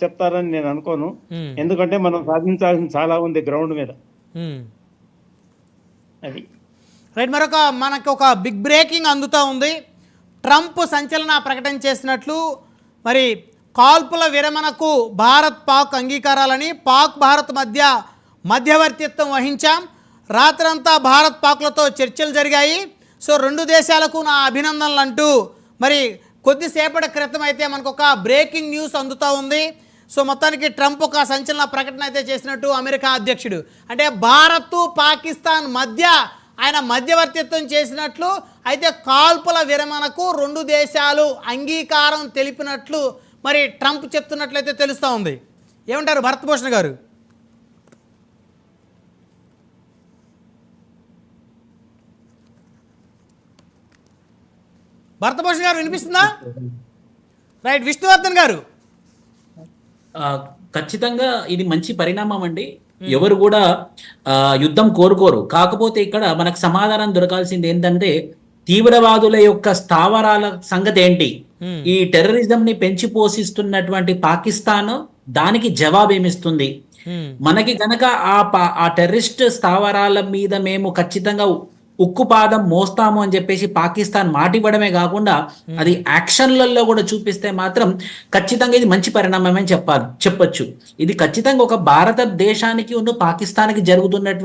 చెప్తారని నేను అనుకోను. ఉమ్, ఎందుకంటే మనం సాధించాల్సిన చాలా ఉంది గ్రౌండ్ మీద. ఉమ్. అది రైట్, మనకి ఒక బిగ్ బ్రేకింగ్ అందుతూ ఉంది. ట్రంప్ సంచలన ప్రకటన చేసినట్లు మరి కాల్పుల విరమణకు భారత్ పాక్ అంగీకారాలని, పాక్ భారత్ మధ్య మధ్యవర్తిత్వం వహించాం, రాత్రంతా భారత్ పాక్లతో చర్చలు జరిగాయి, సో రెండు దేశాలకు నా అభినందనలు అంటూ మరి కొద్దిసేపటి క్రితం అయితే మనకు ఒక బ్రేకింగ్ న్యూస్ అందుతూ ఉంది. సో మొత్తానికి ట్రంప్ ఒక సంచలన ప్రకటన అయితే చేసినట్టు అమెరికా అధ్యక్షుడు, అంటే భారత్ పాకిస్తాన్ మధ్య ఆయన మధ్యవర్తిత్వం చేసినట్లు, అయితే కాల్పుల విరమణకు రెండు దేశాలు అంగీకారం తెలిపినట్లు మరి ట్రంప్ చెప్తున్నట్లయితే తెలుస్తూ ఉంది. ఏమంటారు భరతభూషణ్ గారు? భరతభూషణ్ గారు వినిపిస్తుందా? రైట్, విష్ణువర్ధన్ గారు. ఖచ్చితంగా ఇది మంచి పరిణామం అండి. ఎవరు కూడా యుద్ధం కోరుకోరు. కాకపోతే ఇక్కడ మనకు సమాధానం దొరకాల్సింది ఏంటంటే తీవ్రవాదుల యొక్క స్థావరాల సంగతి ఏంటి, ఈ టెర్రరిజం ని పెంచి పోషిస్తున్నటువంటి పాకిస్తాన్ దానికి జవాబేమిస్తుంది. మనకి గనక ఆ టెర్రరిస్ట్ స్థావరాల మీద మేము ఖచ్చితంగా ఉక్కుపాదం మోస్తాము అని చెప్పేసి పాకిస్తాన్ మాట ఇవ్వడమే కాకుండా అది యాక్షన్లలో కూడా చూపిస్తే మాత్రం ఖచ్చితంగా ఇది మంచి పరిణామమే చెప్పొచ్చు. ఇది ఖచ్చితంగా ఒక భారతదేశానికి పాకిస్తాన్కి జరుగుతున్నటువంటి